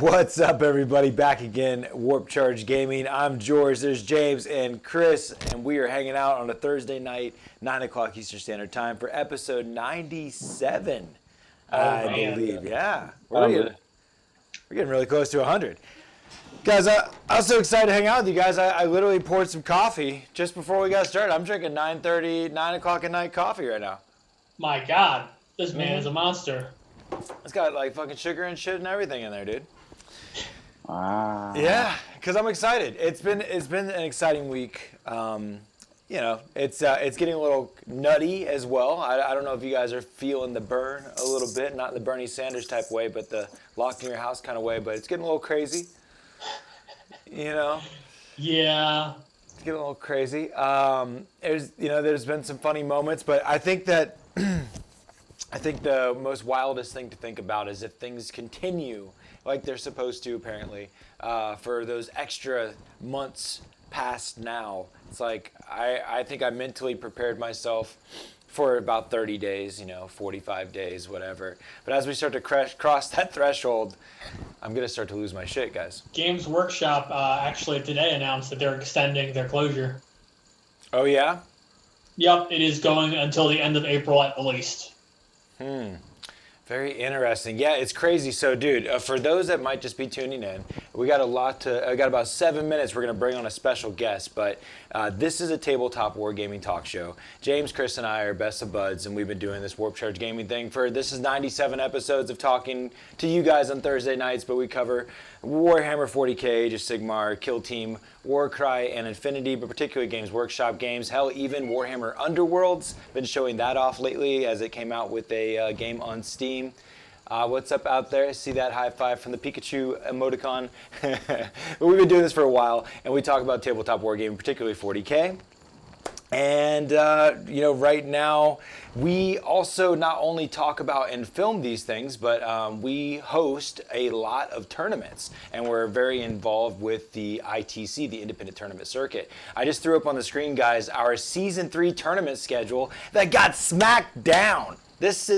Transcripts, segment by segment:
What's up, everybody? Back again, Warp Charge Gaming. I'm George, there's James and Chris, and we are hanging out on a Thursday night, 9 o'clock Eastern Standard Time for episode 97, I believe. Yeah, we're getting really close to 100. Guys, I was so excited to hang out with you guys. I literally poured some coffee just before we got started. I'm drinking 9:30, 9 o'clock at night coffee right now. My God, this man is a monster. It's got like fucking sugar and shit and everything in there, dude. Wow. Yeah, because I'm excited. It's been an exciting week. It's getting a little nutty as well. I don't know if you guys are feeling the burn a little bit, not the Bernie Sanders type way, but the locked in your house kind of way. But it's getting a little crazy. You know. Yeah. It's getting a little crazy. There's been some funny moments, but I think that I think the most wildest thing to think about is if things continue like they're supposed to, apparently, for those extra months past now. It's like I think I mentally prepared myself for about 30 days, 45 days, whatever. But as we start to cross that threshold, I'm going to start to lose my shit, guys. Games Workshop actually today announced that they're extending their closure. Oh, yeah? Yep, it is going until the end of April at the least. Very interesting. Yeah, it's crazy. So, dude, for those that might just be tuning in, we got I got about 7 minutes. We're going to bring on a special guest, but this is a tabletop wargaming talk show. James, Chris, and I are best of buds, and we've been doing this Warp Charge Gaming thing this is 97 episodes of talking to you guys on Thursday nights, but we cover Warhammer 40K, Age of Sigmar, Kill Team, Warcry, and Infinity, but particularly Games Workshop games. Hell, even Warhammer Underworlds. Been showing that off lately as it came out with a game on Steam. What's up out there? See that high five from the Pikachu emoticon? But we've been doing this for a while, and we talk about tabletop wargaming, particularly 40K. And, right now, we also not only talk about and film these things, but we host a lot of tournaments. And we're very involved with the ITC, the Independent Tournament Circuit. I just threw up on the screen, guys, our Season 3 tournament schedule that got smacked down. This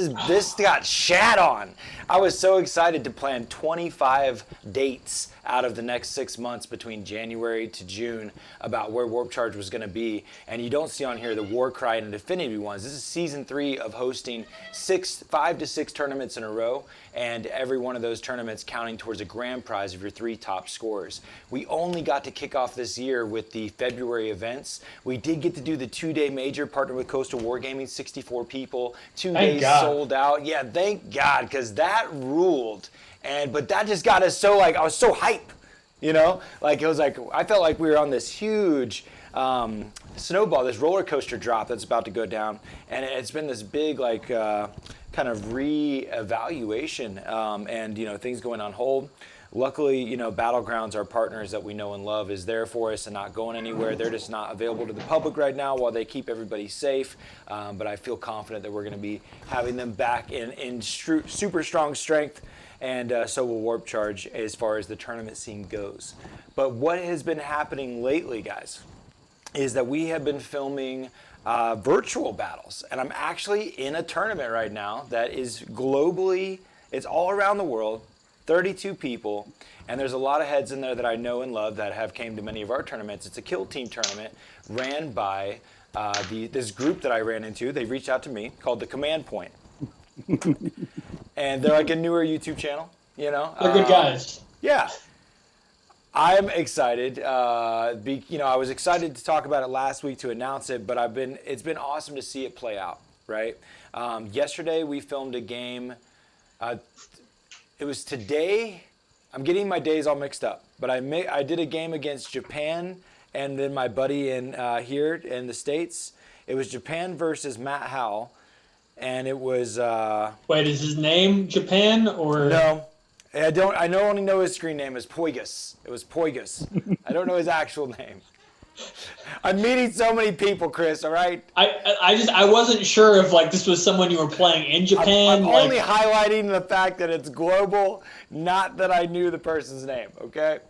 got shat on. I was so excited to plan 25 dates out of the next 6 months between January to June about where Warp Charge was going to be. And you don't see on here the Warcry and Infinity ones. This is season 3 of hosting 5 to 6 tournaments in a row, and every one of those tournaments counting towards a grand prize of your 3 top scorers. We only got to kick off this year with the February events. We did get to do the 2-day major, partnered with Coastal Wargaming, 64 people, 2 days sold out. Yeah, thank God, because that ruled. But that just got us so, I was so hype, it was like, I felt like we were on this huge snowball, this roller coaster drop that's about to go down. And it's been this big, kind of re-evaluation and, things going on hold. Luckily, Battlegrounds, our partners that we know and love, is there for us and not going anywhere. They're just not available to the public right now while they keep everybody safe. But I feel confident that we're going to be having them back in super strong strength. And so will Warp Charge as far as the tournament scene goes. But what has been happening lately, guys, is that we have been filming virtual battles. And I'm actually in a tournament right now that is globally, it's all around the world, 32 people. And there's a lot of heads in there that I know and love that have came to many of our tournaments. It's a Kill Team tournament ran by this group that I ran into. They reached out to me called the Command Point. And they're like a newer YouTube channel, They're good guys. Yeah. I'm excited. I was excited to talk about it last week to announce it, but it's been awesome to see it play out, right? Yesterday we filmed a game. It was today. I'm getting my days all mixed up, but I did a game against Japan and then my buddy here in the States. It was Japan versus Matt Howell. And it was. Wait, is his name Japan or? No, I don't. I only know his screen name is Poigus. It was Poigus. I don't know his actual name. I'm meeting so many people, Chris. All right. I wasn't sure if this was someone you were playing in Japan. I'm only highlighting the fact that it's global, not that I knew the person's name. Okay.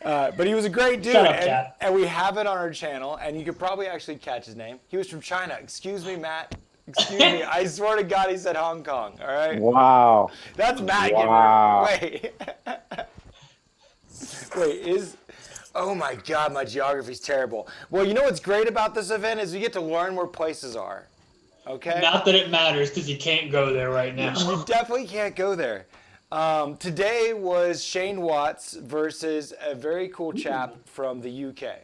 But he was a great dude, Shut up, and we have it on our channel, and you could probably actually catch his name. He was from China. Excuse me, Matt. Excuse me. I swear to God, he said Hong Kong. All right. Wow. That's Matt Wow. giving her. Wait. Oh my God, my geography's terrible. Well, you know what's great about this event is you get to learn where places are. Okay. Not that it matters because you can't go there right now. You definitely can't go there. Today was Shane Watts versus a very cool chap from the UK.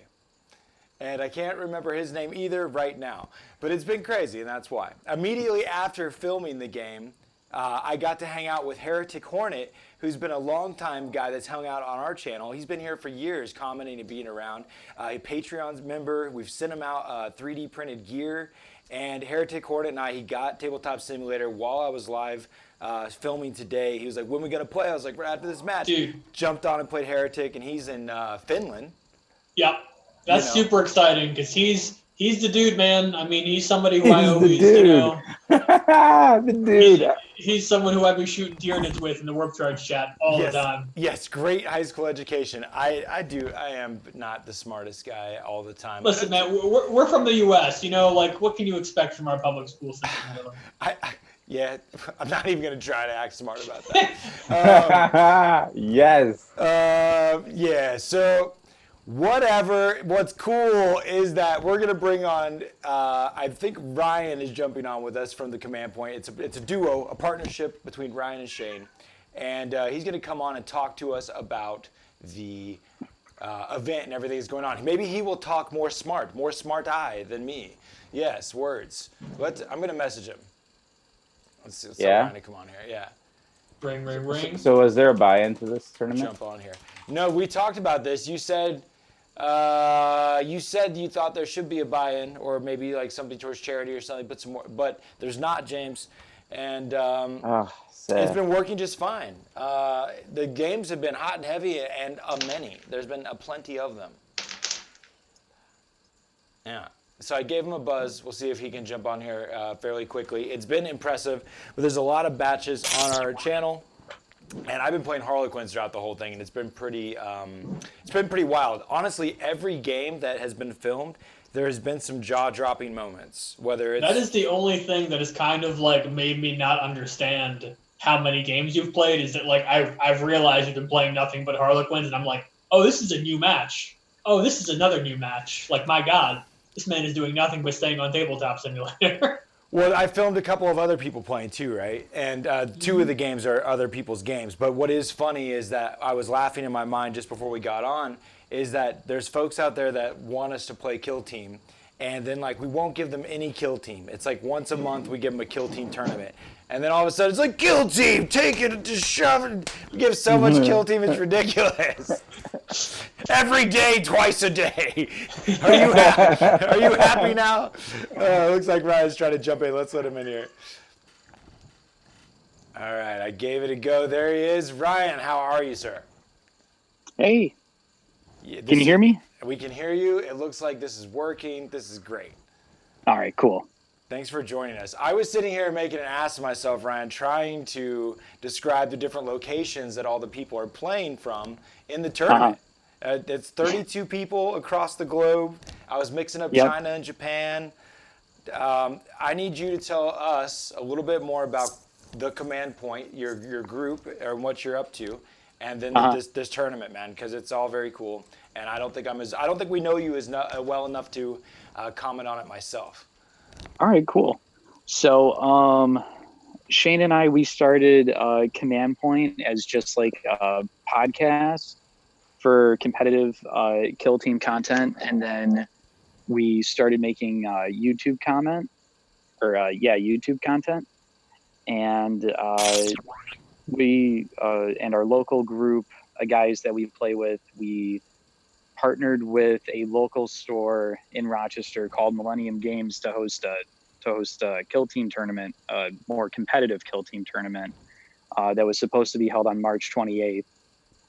And I can't remember his name either right now. But it's been crazy, and that's why. Immediately after filming the game, I got to hang out with Heretic Hornet, who's been a longtime guy that's hung out on our channel. He's been here for years, commenting and being around. A Patreon's member. We've sent him out 3D printed gear. And Heretic Hornet and he got Tabletop Simulator while I was live filming today. He was like, when are we going to play? I was like, right after this match. Dude. Jumped on and played Heretic, and he's in Finland. Yep. That's super exciting because he's the dude, man. I mean, he's somebody who He's I the always, dude. The dude. He's someone who I've been shooting Tyranids with in the Warp Charge chat all the time. Yes, great high school education. I am not the smartest guy all the time. Listen, man, we're from the U.S. You know, like, what can you expect from our public school system? Yeah, I'm not even going to try to act smart about that. Yes. Yeah, so whatever. What's cool is that we're going to bring on, I think Ryan is jumping on with us from the command point. It's a duo, a partnership between Ryan and Shane. And he's going to come on and talk to us about the event and everything that's going on. Maybe he will talk more smart-eye than me. Yes, words. I'm going to message him. Let's Yeah. Ryan to come on here. Yeah. Ring. So is there a buy-in to this tournament? Jump on here. No, we talked about this. You said you thought there should be a buy-in or maybe like something towards charity or something, but some more. But there's not, James. And it's been working just fine. The games have been hot and heavy and many. There's been a plenty of them. Yeah. So I gave him a buzz. We'll see if he can jump on here fairly quickly. It's been impressive, but there's a lot of batches on our channel. And I've been playing Harlequins throughout the whole thing, and it's been pretty wild. Honestly, every game that has been filmed, there has been some jaw-dropping moments. Whether it's that is the only thing that has kind of like made me not understand how many games you've played. Is that like I've realized you've been playing nothing but Harlequins, and I'm like, oh, this is a new match. Oh, this is another new match. Like, my God, this man is doing nothing but staying on Tabletop Simulator. Well, I filmed a couple of other people playing too, right? And two of the games are other people's games. But what is funny is that I was laughing in my mind just before we got on, is that there's folks out there that want us to play Kill Team, and then like we won't give them any Kill Team. It's like once a month we give them a Kill Team tournament. And then all of a sudden it's like, Kill Team, take it, just shove it. We give so much Kill Team, it's ridiculous. Every day, twice a day. Are you happy now? Looks like Ryan's trying to jump in. Let's let him in here. All right, I gave it a go. There he is. Ryan, how are you, sir? Hey. Yeah, Can you hear me? We can hear you. It looks like this is working. This is great. All right, cool. Thanks for joining us. I was sitting here making an ass of myself, Ryan, trying to describe the different locations that all the people are playing from in the tournament. It's 32 people across the globe. I was mixing up China and Japan. I need you to tell us a little bit more about the command point, your group, or what you're up to, and then this tournament, man, because it's all very cool. And I don't think we know you as well enough to comment on it myself. All right, cool. So Shane and we started Command Point as just like a podcast for competitive Kill Team content, and then we started making YouTube content, and we and our local group of guys that we play with, we partnered with a local store in Rochester called Millennium Games to host a Kill Team tournament, a more competitive Kill Team tournament that was supposed to be held on March 28th.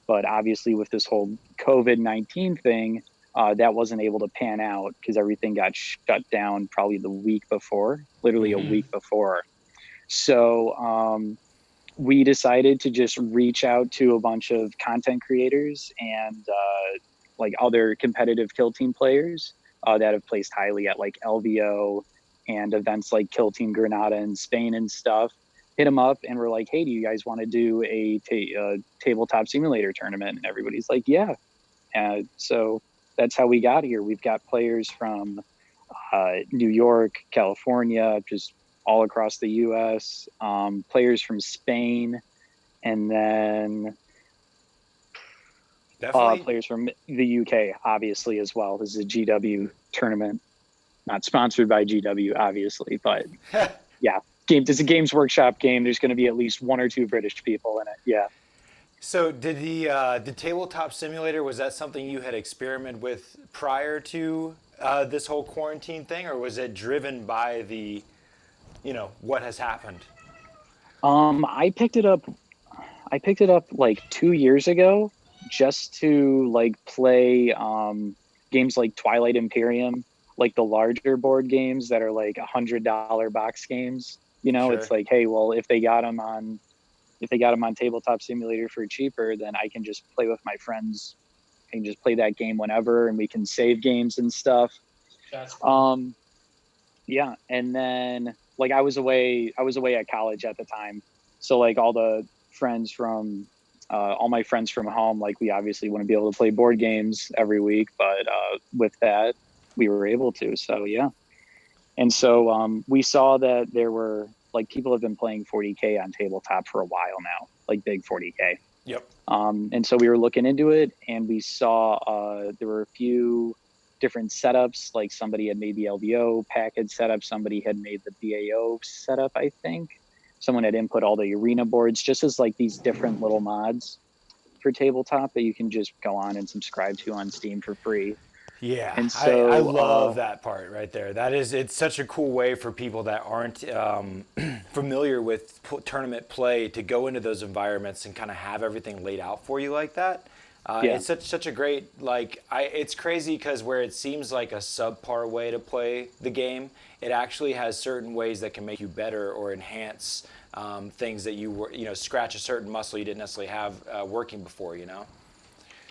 But obviously with this whole COVID-19 thing, that wasn't able to pan out because everything got shut down probably the week before, literally a week before. So we decided to just reach out to a bunch of content creators and like other competitive Kill Team players that have placed highly at like LVO and events like Kill Team Granada in Spain and stuff, hit them up and we're like, hey, do you guys want to do a tabletop simulator tournament? And everybody's like, yeah. So that's how we got here. We've got players from New York, California, just all across the U.S., players from Spain, and then Definitely. players from the UK, obviously, as well. This is a GW tournament, not sponsored by GW, obviously, but yeah, it's a Games Workshop game. There's going to be at least one or two British people in it. Yeah. So did the tabletop simulator, was that something you had experimented with prior to this whole quarantine thing, or was it driven by the, what has happened? I picked it up. Like 2 years ago, just to like play games like Twilight Imperium, like the larger board games that are like $100 box games. Sure. It's like, hey, well, if they got them on Tabletop Simulator for cheaper, then I can just play with my friends. I can just play that game whenever, and we can save games and stuff. That's cool. Yeah, and then like I was away at college at the time, so like all my friends from home, like we obviously wouldn't be able to play board games every week, but with that we were able to. So yeah, and so we saw that there were like people have been playing 40K on tabletop for a while now, like big 40K. Yep. And so we were looking into it, and we saw there were a few different setups. Like somebody had made the LVO package setup, somebody had made the BAO setup, I think. Someone had input all the arena boards, just as like these different little mods for tabletop that you can just go on and subscribe to on Steam for free. Yeah, And I so love that part right there. It's such a cool way for people that aren't familiar with tournament play to go into those environments and kind of have everything laid out for you like that. Yeah. It's such a great, it's crazy because where it seems like a subpar way to play the game, it actually has certain ways that can make you better or enhance things that you were, scratch a certain muscle you didn't necessarily have working before,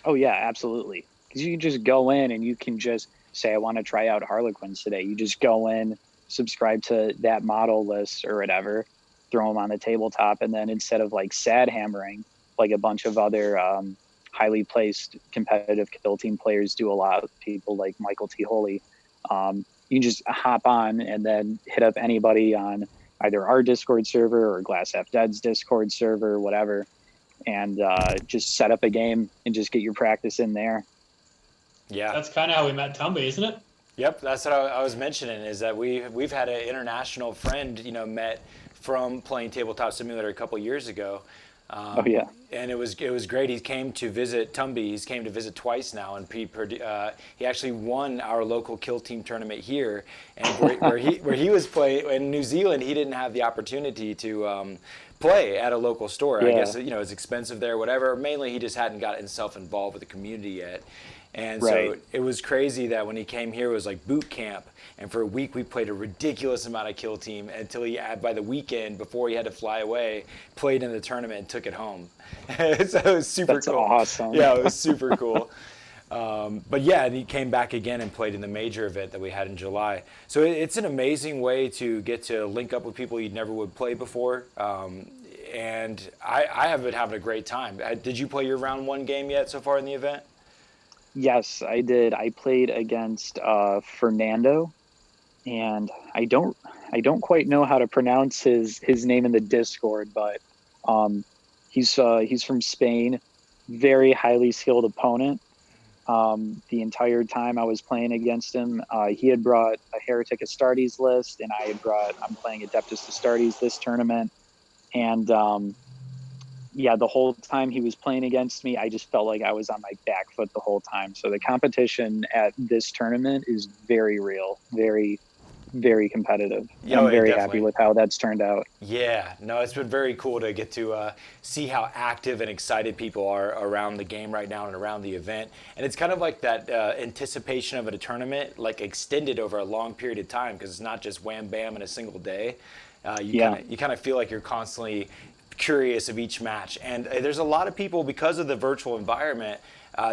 Oh yeah, absolutely. Because you can just go in and you can just say, I want to try out Harlequins today. You just go in, subscribe to that model list or whatever, throw them on the tabletop, and then instead of like sad hammering, like a bunch of other highly placed competitive Kill Team players do a lot, people like Michael T. Holy, you can just hop on and then hit up anybody on either our Discord server or Glass Half Dead's Discord server or whatever, and just set up a game and just get your practice in there. Yeah. That's kind of how we met Tumby, isn't it? Yep, that's what I was mentioning, is that we've had an international friend, met from playing Tabletop Simulator a couple years ago. Oh yeah. And it was great. He came to visit Tumby. He's came to visit twice now, and he actually won our local Kill Team tournament here. And where he was playing in New Zealand, he didn't have the opportunity to play at a local store. Yeah. I guess it's expensive there, whatever. Mainly, he just hadn't gotten himself involved with the community yet. And so it was crazy that when he came here, it was like boot camp. And for a week, we played a ridiculous amount of Kill Team until by the weekend, before he had to fly away, played in the tournament and took it home. So it was super cool. That's awesome. Yeah, it was super cool. But yeah, and he came back again and played in the major event that we had in July. So it's an amazing way to get to link up with people you never would play before. And I have been having a great time. Did you play your round one game yet so far in the event? Yes, I did. I played against Fernando, and I don't quite know how to pronounce his name in the Discord, but he's from Spain, very highly skilled opponent. The entire time I was playing against him, he had brought a Heretic Astartes list, and I'm playing Adeptus Astartes this tournament, and yeah, the whole time he was playing against me, I just felt like I was on my back foot the whole time. So the competition at this tournament is very real, very, very competitive. Yeah, I'm very definitely happy with how that's turned out. Yeah, no, it's been very cool to get to see how active and excited people are around the game right now and around the event. And it's kind of like that anticipation of a tournament, like extended over a long period of time, because it's not just wham bam in a single day. You kind of feel like you're constantly curious of each match, and there's a lot of people, because of the virtual environment,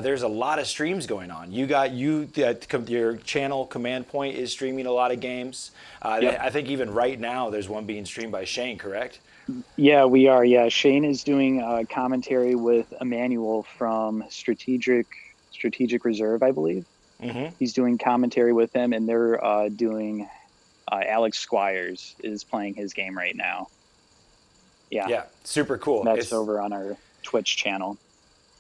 there's a lot of streams going on. Your channel Command Point is streaming a lot of games. Yep. I think even right now there's one being streamed by Shane, correct? Yeah, we are. Yeah, Shane is doing commentary with Emmanuel from Strategic Reserve, I believe. Mm-hmm. He's doing commentary with him, and they're doing. Alex Squires is playing his game right now. Yeah. Yeah, super cool. That's over on our Twitch channel.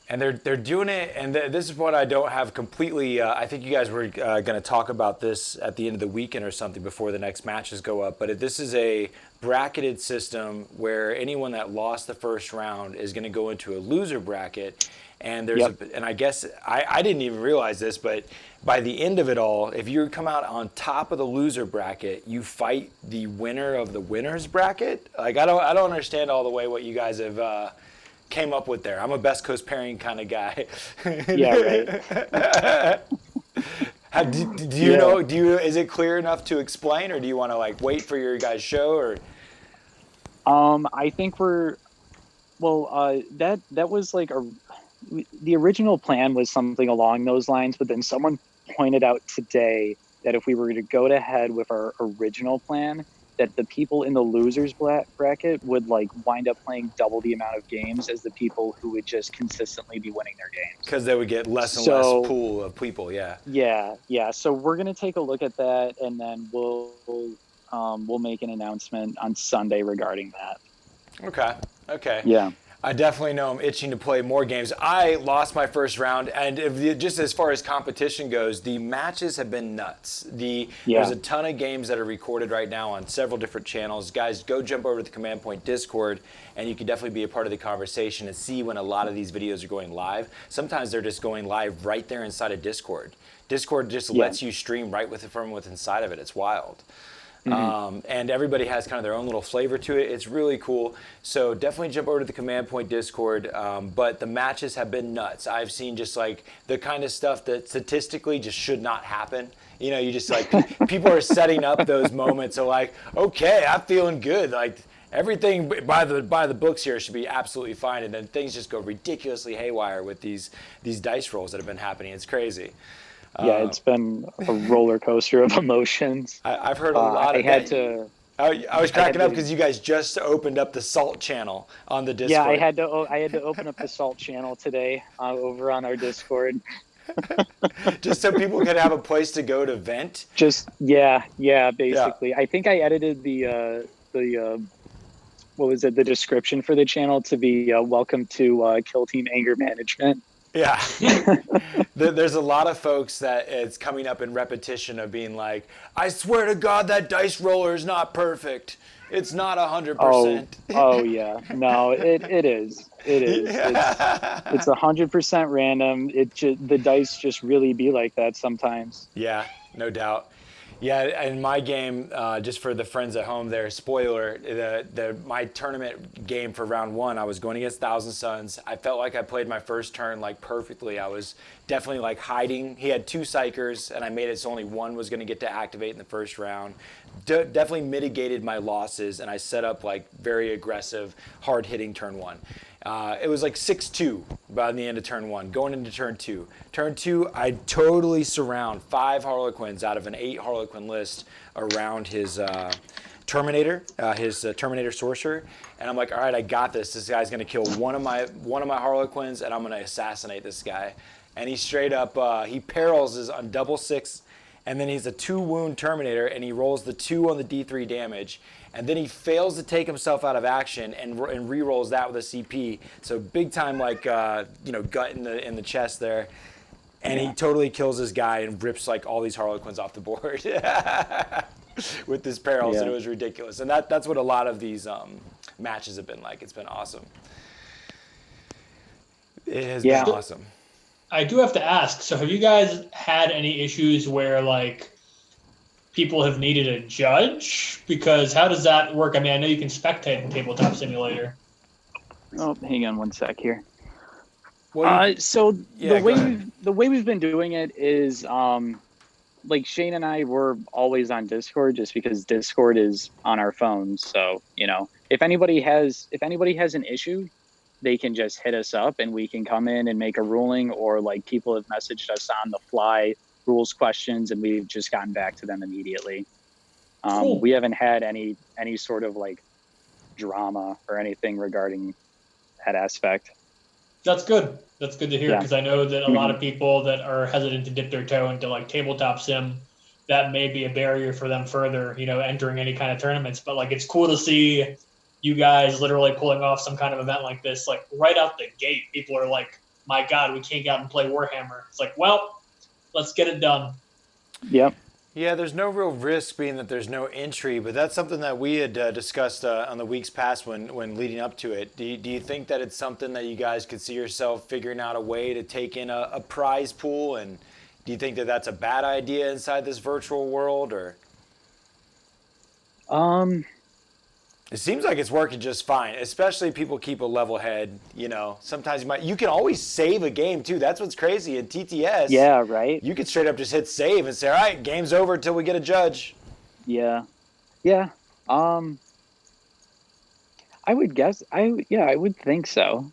And they're doing it, and this is what I don't have completely. I think you guys were going to talk about this at the end of the weekend or something before the next matches go up. But this is a bracketed system where anyone that lost the first round is going to go into a loser bracket. And there's and I guess I didn't even realize this, but by the end of it all, if you come out on top of the loser bracket, you fight the winner of the winners bracket. Like I don't understand all the way what you guys have came up with there. I'm a best coast pairing kind of guy. Yeah, right. Do you know? Is it clear enough to explain, or do you want to like wait for your guys' show? Or I think that was like the original plan was something along those lines, but then someone pointed out today that if we were to go ahead with our original plan, that the people in the losers bracket would like wind up playing double the amount of games as the people who would just consistently be winning their games. Because they would get less and less pool of people, yeah. Yeah. So we're gonna take a look at that, and then we'll make an announcement on Sunday regarding that. Okay. Yeah. I definitely know I'm itching to play more games. I lost my first round, and just as far as competition goes, the matches have been nuts. There's a ton of games that are recorded right now on several different channels. Guys, go jump over to the Command Point Discord, and you can definitely be a part of the conversation and see when a lot of these videos are going live. Sometimes they're just going live right there inside of Discord. Discord just lets you stream right from what's inside of it. It's wild. Mm-hmm. And everybody has kind of their own little flavor to it. It's really cool. So definitely jump over to the Command Point Discord. But the matches have been nuts. I've seen just like the kind of stuff that statistically just should not happen. You know, you just like, people are setting up those moments of like, okay, I'm feeling good. Like everything by the books here should be absolutely fine. And then things just go ridiculously haywire with these dice rolls that have been happening. It's crazy. Yeah, it's been a roller coaster of emotions. I've heard a lot of that. I was cracking up because you guys just opened up the Salt channel on the Discord. Yeah, I had to open up the Salt channel today over on our Discord. Just so people could have a place to go to vent. Basically. Yeah. I think I edited the the description for the channel to be welcome to Kill Team Anger Management. Yeah. There's a lot of folks that it's coming up in repetition of being like, I swear to God, that dice roller is not perfect. It's not 100%. Oh yeah. No, it is. It is. Yeah. It's 100% random. The dice just really be like that sometimes. Yeah, no doubt. Yeah, in my game, just for the friends at home there, spoiler, my tournament game for round one, I was going against Thousand Suns. I felt like I played my first turn like perfectly. I was definitely like hiding. He had two Psychers, and I made it so only one was going to get to activate in the first round. Definitely mitigated my losses, and I set up like very aggressive, hard-hitting turn one. It was like 6-2 by the end of turn one, going into turn two. Turn two, I totally surround 5 Harlequins out of an 8 Harlequin list around his Terminator, Terminator Sorcerer. And I'm like, all right, I got this. This guy's gonna kill one of my Harlequins, and I'm gonna assassinate this guy. And he straight up, he perils is on double 6, and then he's a 2-wound Terminator, and he rolls the 2 on the D3 damage. And then he fails to take himself out of action and re-rolls that with a CP. So big time, like gut in the chest there, and he totally kills this guy and rips like all these Harlequins off the board with this perils, and it was ridiculous. And that's what a lot of these matches have been like. It's been awesome. It has been awesome. I do have to ask. So have you guys had any issues where like people have needed a judge? Because how does that work? I mean, I know you can spectate in Tabletop Simulator. Oh, hang on one sec here. The way we've been doing it is like Shane and I were always on Discord just because Discord is on our phones. So, you know, if anybody has an issue, they can just hit us up and we can come in and make a ruling, or like people have messaged us on the fly rules questions and we've just gotten back to them immediately. Cool. We haven't had any sort of like drama or anything regarding that aspect. That's good. That's good to hear, Yeah. because I know that a lot of people that are hesitant to dip their toe into like tabletop sim, that may be a barrier for them further, entering any kind of tournaments. But like, it's cool to see you guys literally pulling off some kind of event like this, like right out the gate. People are like, "My God, we can't get out and play Warhammer." It's like, well, let's get it done. Yep. Yeah, there's no real risk being that there's no entry, but that's something that we had discussed on the weeks past when leading up to it. Do you think that it's something that you guys could see yourself figuring out a way to take in a prize pool? And do you think that that's a bad idea inside this virtual world, or? It seems like it's working just fine, especially if people keep a level head. Sometimes you can always save a game too. That's what's crazy in TTS. Yeah, right. You could straight up just hit save and say, all right, game's over until we get a judge. Yeah. I would guess. I would think so.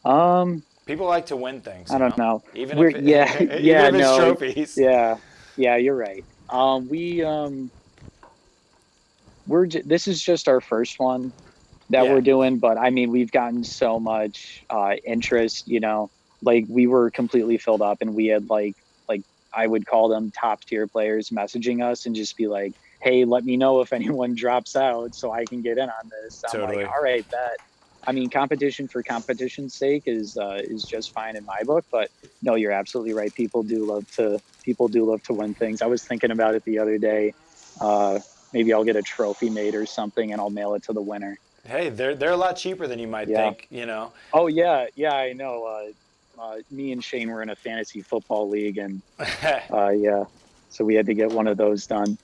People like to win things. I don't know. Even We're, if it, yeah, even yeah, if it's no, trophies. yeah, you're right. This is just our first one that we're doing, but I mean, we've gotten so much interest. Like we were completely filled up, and we had like I would call them top tier players messaging us and just be like, "Hey, let me know if anyone drops out so I can get in on this." I'm Totally. like, "All right, bet." I mean, competition for competition's sake is just fine in my book, but no, you're absolutely right. People do love to win things. I was thinking about it the other day. Maybe I'll get a trophy made or something and I'll mail it to the winner. Hey, they're a lot cheaper than you might think. Oh yeah, I know. Me and Shane were in a fantasy football league, and so we had to get one of those done.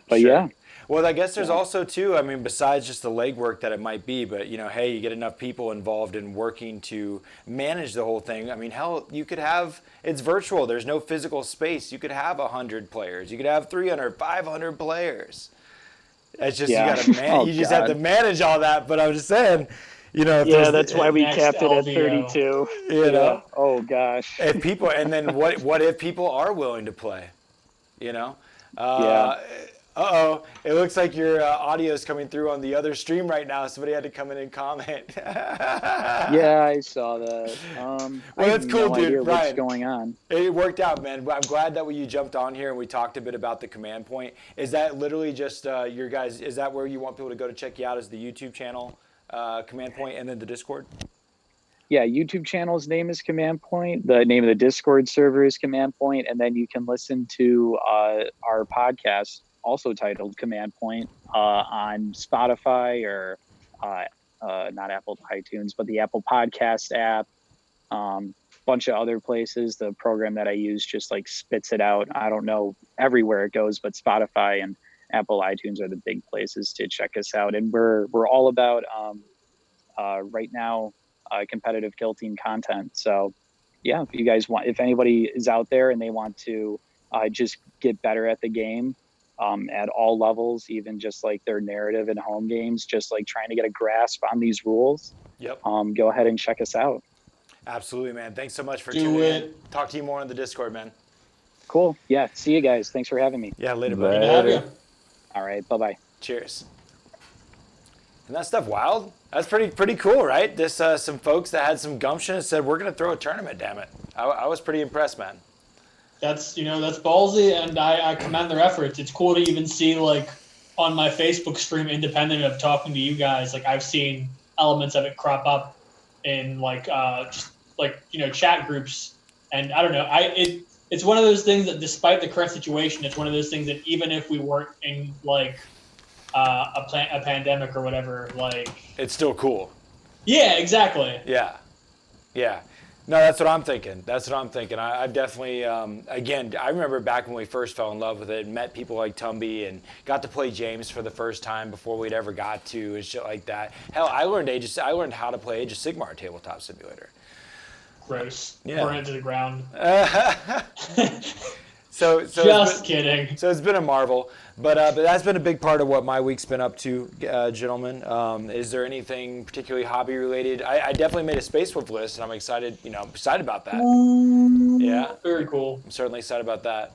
But Sure. yeah. Well, I guess there's also too, I mean, besides just the legwork that it might be, but hey, you get enough people involved in working to manage the whole thing. I mean, hell, you could have, it's virtual. There's no physical space. You could have 100 players. You could have 300, 500 players. It's just, you just have to manage all that. But I'm just saying, that's why we capped it at LVO. 32. Oh gosh. If people, and then what if people are willing to play? Uh-oh, it looks like your audio is coming through on the other stream right now. Somebody had to come in and comment. Yeah, I saw that. Well, that's cool, no dude. idea what's Ryan, going on. it worked out, man. I'm glad that when you jumped on here and we talked a bit about the command point. Is that literally just your guys, is that where you want people to go to check you out, as the YouTube channel, command point, and then the Discord? Yeah, YouTube channel's name is Command Point. The name of the Discord server is Command Point, and then you can listen to our podcast, also titled Command Point, on Spotify or not Apple iTunes, but the Apple Podcast app, bunch of other places. The program that I use just like spits it out. I don't know everywhere it goes, but Spotify and Apple iTunes are the big places to check us out. And we're all about right now competitive kill team content. So yeah, if you guys if anybody is out there and they want to just get better at the game, at all levels, even just like their narrative and home games, just like trying to get a grasp on these rules. Yep. Go ahead and check us out. Absolutely, man. Thanks so much for tuning in. Talk to you more on the Discord, man. Cool. Yeah. See you guys. Thanks for having me. Yeah, later, Good to buddy. have you. All right. Bye-bye. Cheers. Isn't that stuff wild? That's pretty cool, right? This some folks that had some gumption and said, we're going to throw a tournament, damn it. I was pretty impressed, man. That's ballsy, and I commend their efforts. It's cool to even see, like, on my Facebook stream, independent of talking to you guys, like, I've seen elements of it crop up in, like, just, like, chat groups. And I don't know, it's one of those things that, despite the current situation, it's one of those things that even if we weren't in, like, a pandemic or whatever, like... It's still cool. Yeah, exactly. Yeah. No, that's what I'm thinking. I've definitely, again, I remember back when we first fell in love with it and met people like Tumby and got to play James for the first time before we'd ever got to and shit like that. Hell, I learned how to play Age of Sigmar tabletop simulator. Gross. Yeah. Burn it to the ground. Just kidding. So it's been a marvel, but that's been a big part of what my week's been up to, gentlemen. Is there anything particularly hobby related? I definitely made a Space Wolf list, and I'm excited. I'm excited about that. Yeah, Very cool. I'm certainly excited about that.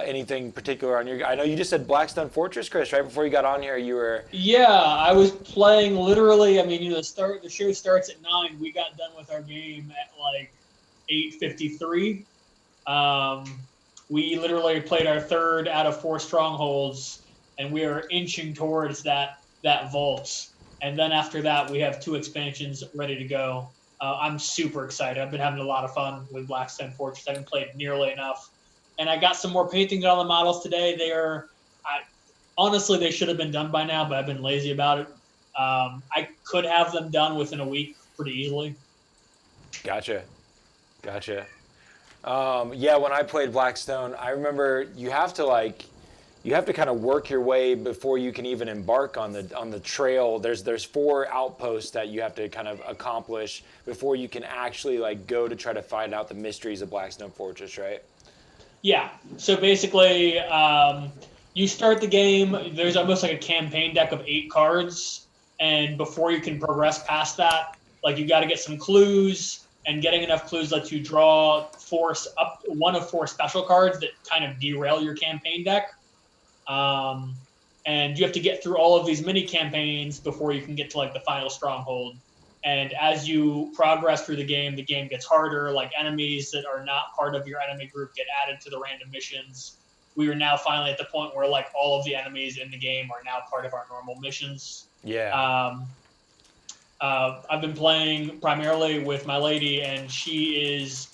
Anything particular on your? I know you just said Blackstone Fortress, Chris. Right before you got on here, you were. Yeah, I was playing literally. I mean, the show starts at 9. We got done with our game at like 8:53. We literally played our 3rd out of 4 strongholds, and we are inching towards that vault. And then after that, we have 2 expansions ready to go. I'm super excited. I've been having a lot of fun with Blackstone Fortress. I haven't played nearly enough, and I got some more paintings on the models today. Honestly, they should have been done by now, but I've been lazy about it. I could have them done within a week pretty easily. Gotcha. Yeah, when I played Blackstone, I remember you have to kind of work your way before you can even embark on the trail. There's 4 outposts that you have to kind of accomplish before you can actually like go to try to find out the mysteries of Blackstone Fortress, right? Yeah. So basically, you start the game. There's almost like a campaign deck of 8 cards, and before you can progress past that, like you got to get some clues. And getting enough clues lets you draw one of 4 special cards that kind of derail your campaign deck. And you have to get through all of these mini campaigns before you can get to like the final stronghold. And as you progress through the game gets harder. Like enemies that are not part of your enemy group get added to the random missions. We are now finally at the point where like all of the enemies in the game are now part of our normal missions. Yeah. I've been playing primarily with my lady, and she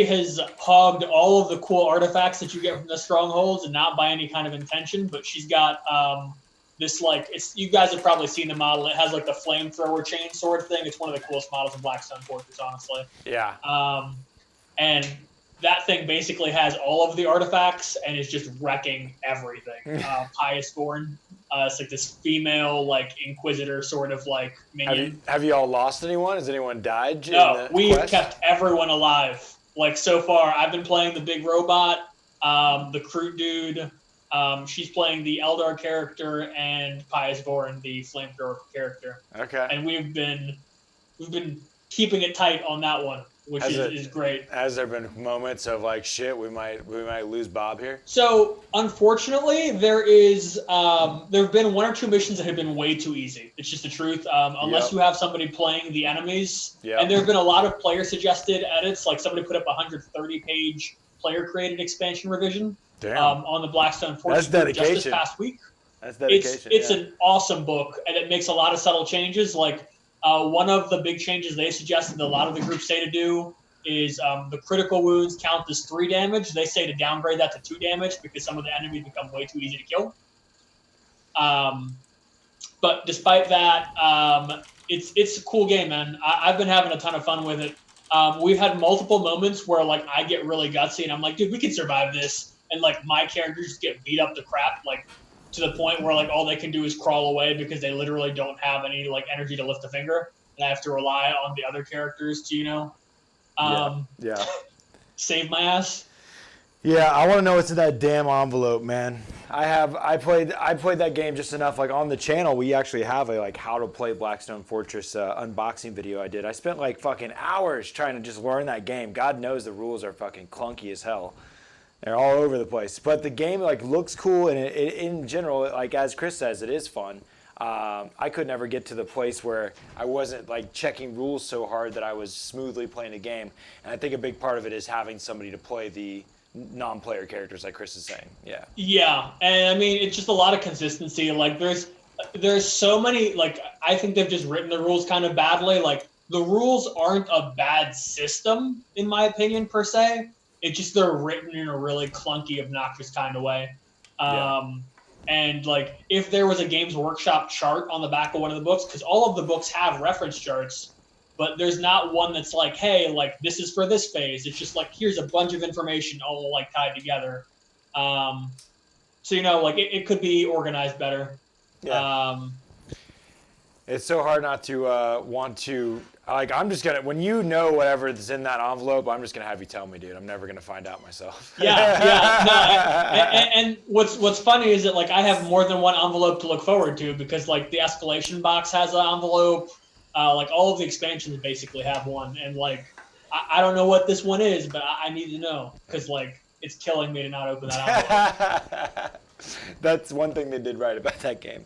has hogged all of the cool artifacts that you get from the strongholds, and not by any kind of intention, but she's got this like you guys have probably seen the model. It has like the flamethrower chainsword thing. It's one of the coolest models in Blackstone Fortress, honestly. Yeah. And that thing basically has all of the artifacts and is just wrecking everything. Pious Born. It's like this female, like Inquisitor sort of like minion. Have you all lost anyone? Has anyone died? No, we've kept everyone alive. Like so far, I've been playing the big robot, the Crude dude. She's playing the Eldar character, and Pious Born, the flamethrower character. Okay. And we've been keeping it tight on that one, which is great. Has there been moments of like, shit, we might lose Bob here? So unfortunately, there have been 1 or 2 missions that have been way too easy. It's just the truth. Unless you have somebody playing the enemies, and there have been a lot of player suggested edits. Like somebody put up a 130-page player created expansion revision on the Blackstone Fortress just this past week. That's dedication. It's an awesome book, and it makes a lot of subtle changes. Like one of the big changes they suggested, a lot of the groups say to do, is the critical wounds count as 3 damage. They say to downgrade that to 2 damage because some of the enemies become way too easy to kill. But despite that, it's a cool game, man. I've been having a ton of fun with it. We've had multiple moments where like I get really gutsy and I'm like, dude, we can survive this. And like my characters just get beat up to crap, like to the point where like all they can do is crawl away because they literally don't have any like energy to lift a finger. And I have to rely on the other characters to, save my ass. Yeah, I want to know what's in that damn envelope, man. I played that game just enough. Like on the channel, we actually have a like how to play Blackstone Fortress unboxing video I did. I spent like fucking hours trying to just learn that game. God knows the rules are fucking clunky as hell. They're all over the place. But the game like looks cool, and it in general, like as Chris says, it is fun. I could never get to the place where I wasn't like checking rules so hard that I was smoothly playing the game. And I think a big part of it is having somebody to play the non-player characters, like Chris is saying. Yeah, and I mean it's just a lot of consistency. Like there's so many, like I think they've just written the rules kind of badly. Like the rules aren't a bad system in my opinion per se. It's just they're written in a really clunky, obnoxious kind of way. And like if there was a Games Workshop chart on the back of one of the books, because all of the books have reference charts, but there's not one that's like, hey, like this is for this phase. It's just like, here's a bunch of information all like tied together. So, like it could be organized better. Yeah. It's so hard not to want to, like, I'm just gonna, when you know whatever's in that envelope, I'm just gonna have you tell me, dude. I'm never gonna find out myself. Yeah. No, and what's funny is that like I have more than one envelope to look forward to because like the escalation box has an envelope, like all of the expansions basically have one, and like I don't know what this one is, but I need to know because like it's killing me to not open that envelope. That's one thing they did right about that game.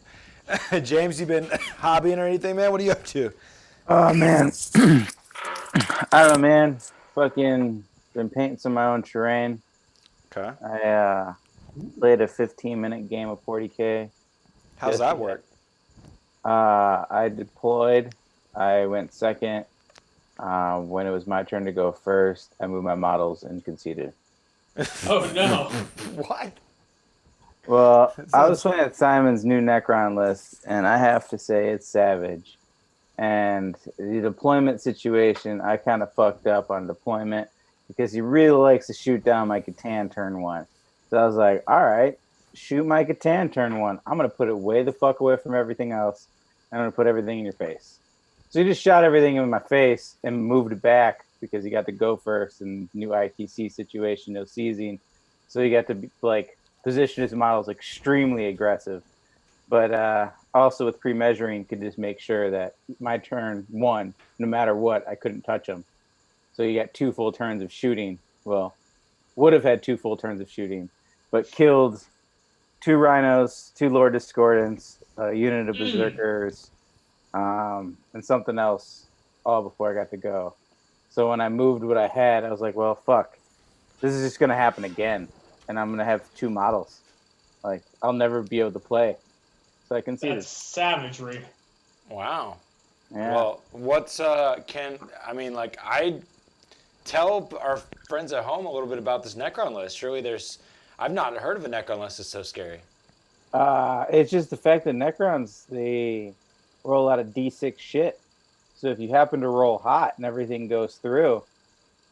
James, you been hobbying or anything, man? What are you up to? Oh man, I don't know, man. Fucking been painting some of my own terrain. Okay. I played a 15-minute game of 40K. How's that yesterday. work? I deployed. I went second. When it was my turn to go first, I moved my models and conceded. Oh no! What? Well, That I was sounds- playing at Simon's new Necron list, and I have to say it's savage. And the deployment situation, I kind of fucked up on deployment because he really likes to shoot down my Catan turn one. So I was like, all right, shoot my Catan turn one. I'm going to put it way the fuck away from everything else. I'm going to put everything in your face. So he just shot everything in my face and moved it back because he got to go first and new ITC situation, no seizing. So he got to be, like, position his models extremely aggressive. But also with pre-measuring, could just make sure that my turn one, no matter what, I couldn't touch him. So you got 2 full turns of shooting. Well, would have had 2 full turns of shooting, but killed 2 rhinos, 2 Lord Discordants, a unit of berserkers, and something else all before I got to go. So when I moved what I had, I was like, well, fuck. This is just going to happen again. And I'm going to have 2 models. Like, I'll never be able to play. So I conceded. That's savagery. Wow. Yeah. Well, what's I tell our friends at home a little bit about this Necron list. Surely I've not heard of a Necron list that's so scary. It's just the fact that Necrons, they roll a lot of D6 shit. So if you happen to roll hot and everything goes through,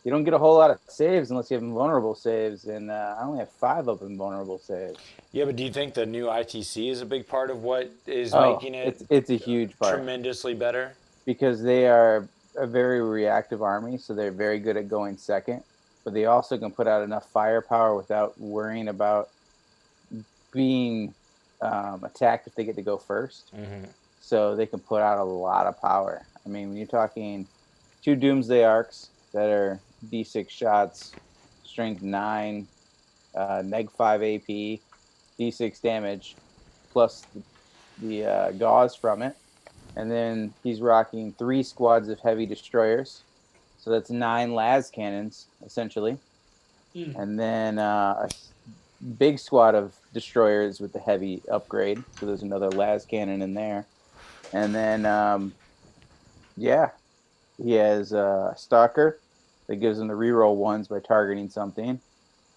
you don't get a whole lot of saves unless you have invulnerable saves. And I only have 5 of invulnerable saves. Yeah, but do you think the new ITC is a big part of what is Oh, making it it's a huge part tremendously better? because they are a very reactive army, so they're very good at going second. But they also can put out enough firepower without worrying about being attacked if they get to go first. Mm-hmm. So they can put out a lot of power. I mean, when you're talking 2 Doomsday Arcs that are D6 shots, strength 9, neg 5 AP, D6 damage, plus the gauze from it. And then he's rocking 3 squads of heavy destroyers. So that's 9 las cannons, essentially. And then a big squad of destroyers with the heavy upgrade. So there's another las cannon in there. And then, he has a Stalker that gives him the reroll 1s by targeting something.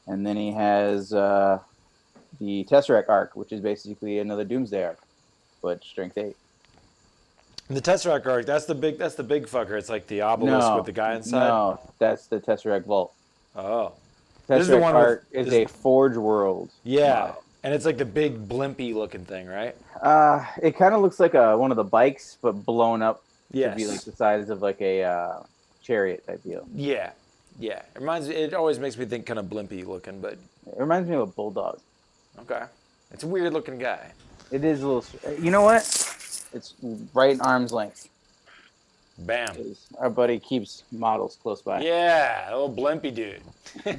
And then he has the Tesseract Arc, which is basically another Doomsday Arc, but strength 8. The Tesseract Arc, that's the big fucker. It's like the obelisk with the guy inside. No, that's the Tesseract Vault. Oh. This is the Tesseract one with- Arc is a Forge World. Yeah. model. And it's like the big blimpy looking thing, right? It kind of looks like one of the bikes, but blown up Yes. to be like the size of like a chariot type deal. Yeah. Yeah. It always makes me think kind of blimpy looking, but It reminds me of a bulldog. okay. It's a weird looking guy. It is a little. You know what? It's right in arm's length. Bam. Our buddy keeps models close by. Yeah, a little blimpy dude.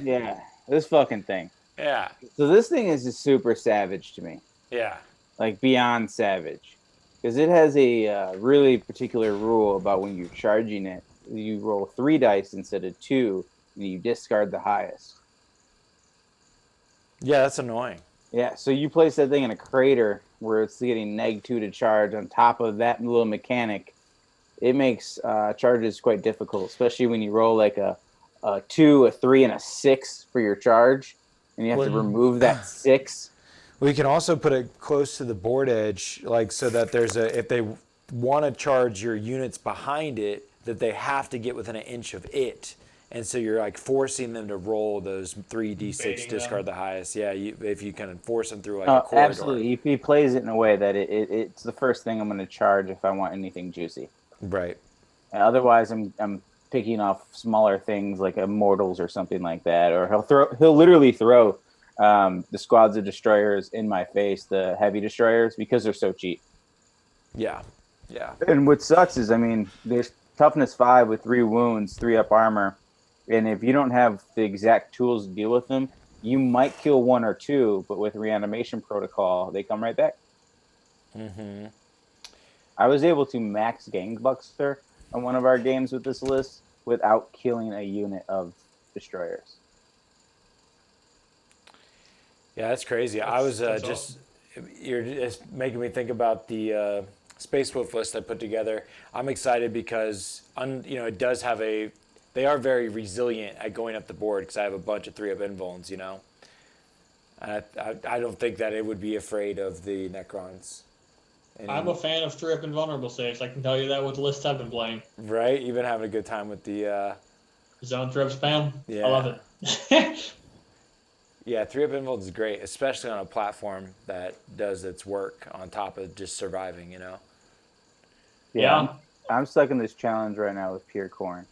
Yeah, this fucking thing. Yeah. So this thing is just super savage to me, Yeah. like beyond savage, because it has a really particular rule about when you're charging it. You roll 3 dice instead of 2, and you discard the highest. Yeah, that's annoying. Yeah, so you place that thing in a crater where it's getting neg 2 to charge on top of that little mechanic. It makes charges quite difficult, especially when you roll like a 2, a 3, and a 6 for your charge, and you have to remove that 6. Well, you can also put it close to the board edge, like so that if they want to charge your units behind it, that they have to get within an inch of it. and so you're like forcing them to roll those 3d6, Baiting discard them. the highest. Yeah, if you can force them through like a corridor. Absolutely. He plays it in a way that it's the first thing I'm going to charge if I want anything juicy. Right. Otherwise, I'm picking off smaller things like immortals or something like that, or he'll literally throw the squads of destroyers in my face, the heavy destroyers, because they're so cheap. Yeah. Yeah. And what sucks is, I mean, there's toughness 5 with 3 wounds, 3 up armor, and if you don't have the exact tools to deal with them, you might kill 1 or 2, but with reanimation protocol, they come right back. Mm-hmm. I was able to max Gangbuster on one of our games with this list without killing a unit of destroyers. Yeah, that's crazy. I was That's just, you're just making me think about the Space Wolf list I put together. I'm excited because, it does have they are very resilient at going up the board because I have a bunch of 3-up invulns, And I don't think that it would be afraid of the Necrons. I'm a fan of 3-up invulnerable saves. I can tell you that with the list I've been playing. Right? You've been having a good time with the... Zone 3-up spam. Yeah. I love it. Yeah, 3-up invuln is great, especially on a platform that does its work on top of just surviving, Yeah. I'm stuck in this challenge right now with pure corn.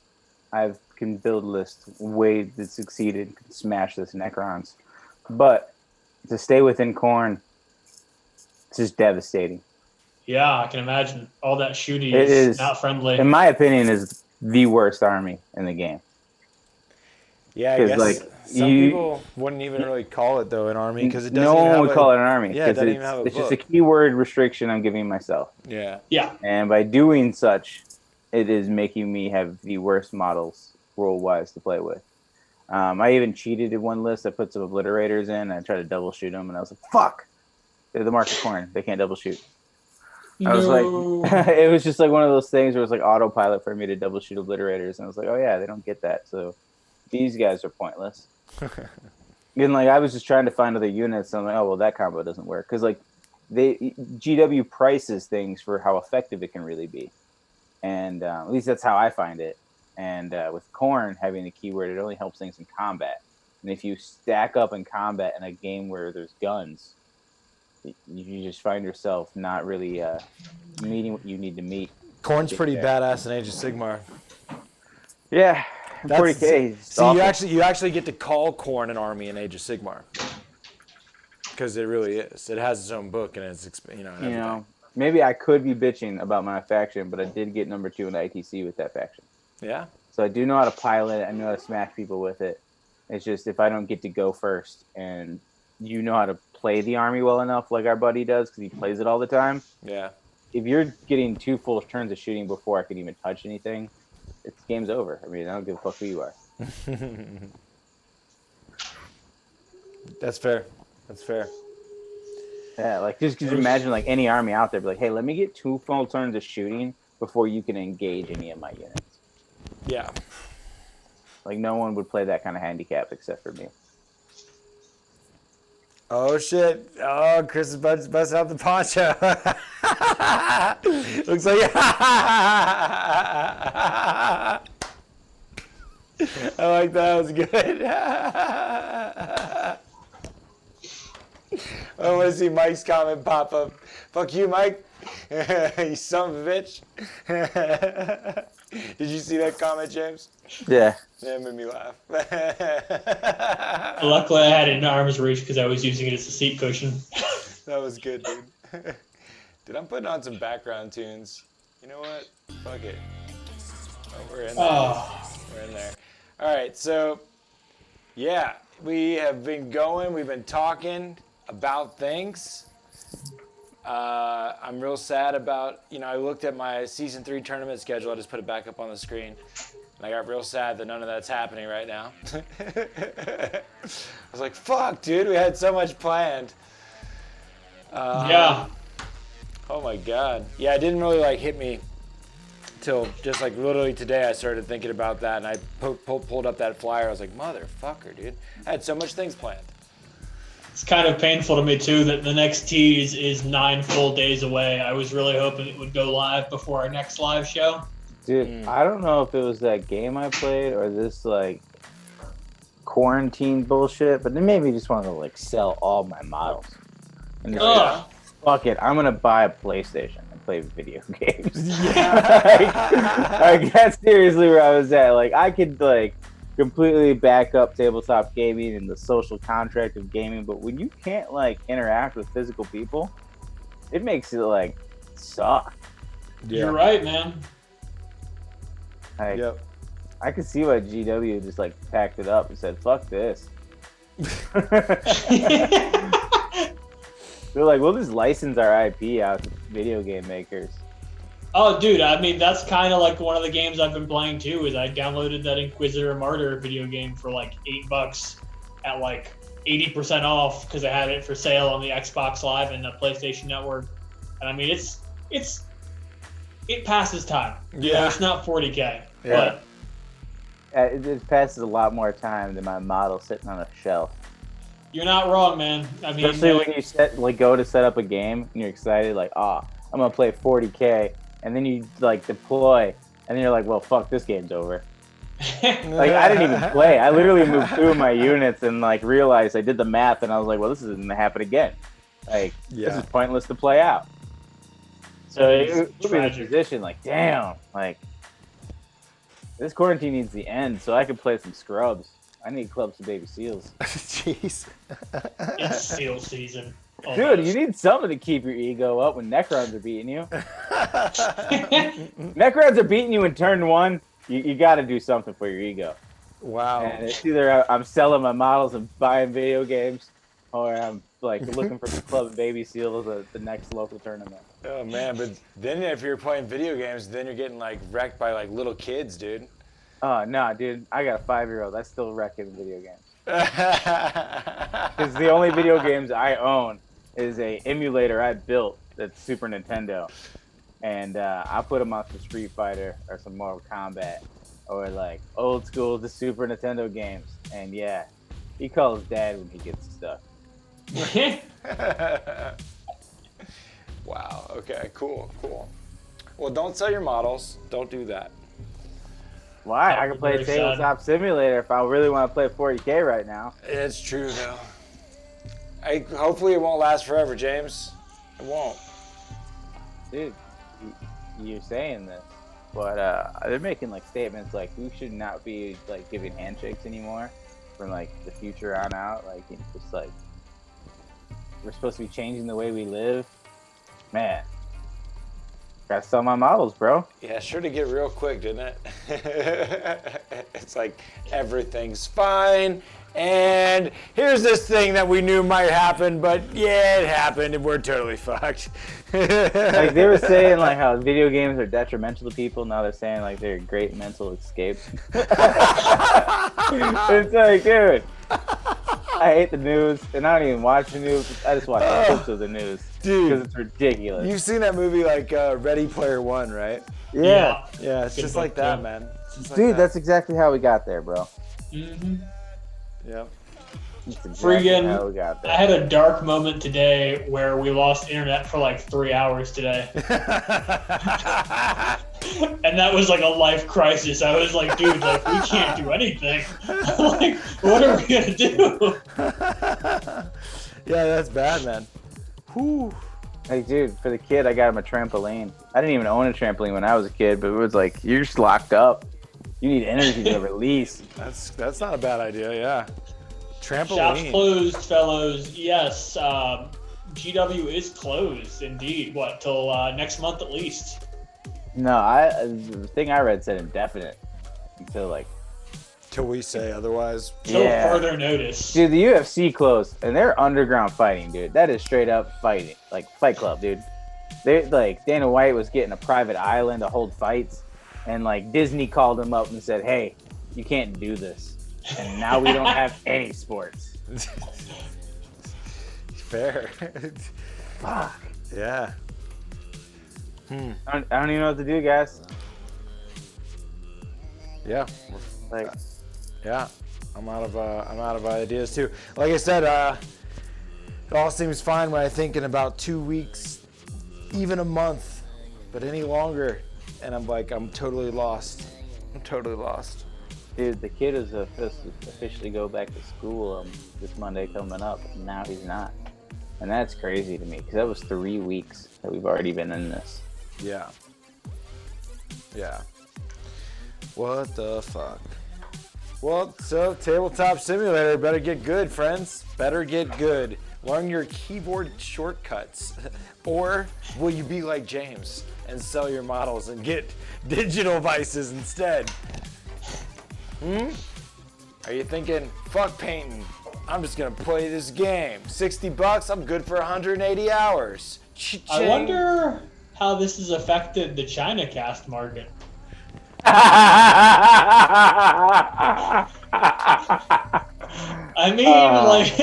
I can build lists way that succeeded, can smash this Necrons. But to stay within corn, it's just devastating. Yeah, I can imagine. All that shooting It is is, not friendly. in my opinion, is the worst army in the game. Yeah, I 'Cause, guess like, some people wouldn't even really call it, though, an army because it doesn't No even one have would call it an army. Yeah, it 'cause doesn't even have a it's just a book. keyword restriction I'm giving myself. Yeah. Yeah. And by doing such, it is making me have the worst models rule-wise to play with. I even cheated in one list. I put some obliterators in, and I tried to double shoot them, and I was like, fuck! They're the mark of corn. They can't double shoot. I was like, it was just like one of those things where it was like autopilot for me to double shoot obliterators. And I was like, oh yeah, they don't get that. So these guys are pointless. And like, I was just trying to find other units. And I'm like, oh, well, that combo doesn't work. Cause like GW prices things for how effective it can really be. And at least that's how I find it. And with corn having the keyword, it only helps things in combat. And if you stack up in combat in a game where there's guns, you just find yourself not really meeting what you need to meet. Corn's pretty badass in Age of Sigmar. Yeah, 40K. See, you actually get to call corn an army in Age of Sigmar because it really is. It has its own book and it's everything. Maybe I could be bitching about my faction, but I did get number 2 in ITC with that faction. Yeah. So I do know how to pilot it. I know how to smash people with it. It's just if I don't get to go first and you know how to play the army well enough like our buddy does because he plays it all the time. Yeah. If you're getting 2 full turns of shooting before I can even touch anything, it's game's over. I mean, I don't give a fuck who you are. That's fair. That's fair. Yeah, like just imagine like any army out there be like, hey, let me get 2 full turns of shooting before you can engage any of my units. Yeah. Like no one would play that kind of handicap except for me. Oh shit! Oh, Chris is busting out the poncho. Looks like I like that. That was good. I want to see Mike's comment pop up. Fuck you, Mike. You son of a bitch. Did you see that comment, James? Yeah. Yeah, it made me laugh. Luckily, I had it in arm's reach because I was using it as a seat cushion. That was good, dude. Dude, I'm putting on some background tunes. You know what? Fuck it. Oh, we're in there. Oh. We're in there. All right, so, yeah, we have been going. We've been talking about things. I'm real sad about, I looked at my Season 3 tournament schedule. I just put it back up on the screen. And I got real sad that none of that's happening right now. I was like, fuck, dude, we had so much planned. Yeah. Oh my God. Yeah, it didn't really hit me till just literally today I started thinking about that and I pulled up that flyer. I was like, motherfucker, dude. I had so much things planned. It's kind of painful to me too that the next tease is 9 full days away. I was really hoping it would go live before our next live show. Dude, I don't know if it was that game I played or this like quarantine bullshit, but it made me just want to like sell all my models. And just Ugh. fuck it, I'm gonna buy a PlayStation and play video games. Yeah. like that's seriously where I was at. Like I could like completely back up tabletop gaming and the social contract of gaming, but when you can't like interact with physical people, it makes it like suck. You're right, man. Like, Yep. I could see why GW just like packed it up and said, "Fuck this." They're like, "We'll just license our IP out to video game makers." Oh, dude, I mean, that's kind of like one of the games I've been playing too. Is I downloaded that Inquisitor Martyr video game for like $8 at like 80% off because I had it for sale on the Xbox Live and the PlayStation Network. And I mean, it passes time. You know, Yeah. it's not 40K, Yeah. but It passes a lot more time than my model sitting on a shelf. you're not wrong, man. I mean, Especially when you go to set up a game and you're excited, like, I'm gonna play 40K, and then you like deploy, and then you're like, well, fuck, this game's over. Like I didn't even play. I literally moved through my units and like realized I did the math, and I was like, well, this isn't gonna happen again. Like this is pointless to play out. So it put me in a position like, damn, like this quarantine needs to end so I can play some scrubs. I need clubs to baby seals. Jeez. it's seal season. Dude, almost. you need something to keep your ego up when Necrons are beating you. Necrons are beating you in turn one. You got to do something for your ego. Wow. And it's either I'm selling my models and buying video games, or I'm like looking for club and baby seals at the next local tournament. Oh man, but then if you're playing video games, then you're getting like wrecked by like little kids, dude. Oh no, dude! I got a 5-year-old. I still wreck in video games. Because the only video games I own is a emulator I built that's Super Nintendo, and I put them on some Street Fighter or some Mortal Kombat or like old school the Super Nintendo games. And yeah, he calls dad when he gets stuck. Wow. Okay. Cool. Well, don't sell your models. Don't do that. Why? That I would can be play very Tabletop Simulator if I really want to play 40K right now. It's true though. Hopefully it won't last forever, James. It won't. Dude, you're saying this, but they're making like statements like we should not be like giving handshakes anymore from like the future on out. Like it's just like we're supposed to be changing the way we live. Man, gotta sell my models, bro. Yeah, sure to get real quick, didn't it? It's like everything's fine, and here's this thing that we knew might happen, but yeah, it happened, and we're totally fucked. Like they were saying like how video games are detrimental to people. Now they're saying like they're a great mental escape. It's like, dude, I hate the news, and I don't even watch the news. I just watch clips of the news, Dude, because it's ridiculous. you've seen that movie like Ready Player One, right? Yeah. Yeah, it's Good just book, like that, too. man. It's just like Dude, that. that's exactly how we got there, bro. hmm Yep. That's exactly Friggin', how we got I there. had a dark moment today where we lost internet for like 3 hours today. And that was like a life crisis. I was like, dude, like we can't do anything. Like, what are we gonna do? Yeah, that's bad, man. Whew. Like, dude, for the kid, I got him a trampoline. I didn't even own a trampoline when I was a kid, but it was like, you're just locked up. You need energy to release. That's not a bad idea, yeah. Shops Trampoline. closed, fellows. Yes, GW is closed indeed. What, till next month at least? No, the thing I read said indefinite until like, Till we say otherwise. Till Yeah. further notice. dude, the UFC closed and they're underground fighting, dude. That is straight up fighting, like Fight Club, dude. They like Dana White was getting a private island to hold fights, and like Disney called him up and said, "Hey, you can't do this." And now we don't have any sports. Fair. Fuck. Yeah. I don't even know what to do, guys. Yeah. Like, Yeah. I'm out of ideas too. Like I said, it all seems fine when I think in about 2 weeks, even a month, but any longer, and I'm like, I'm totally lost. I'm totally lost. Dude, the kid is officially go back to school this Monday coming up, and now he's not. And that's crazy to me, because that was 3 weeks that we've already been in this. Yeah. Yeah. What the fuck? Well, so Tabletop Simulator, better get good, friends. Better get good. Learn your keyboard shortcuts. Or will you be like James and sell your models and get digital vices instead? Are you thinking, fuck painting, I'm just gonna play this game. $60, I'm good for 180 hours. Cha-ching. I wonder how this has affected the China cast market. I mean,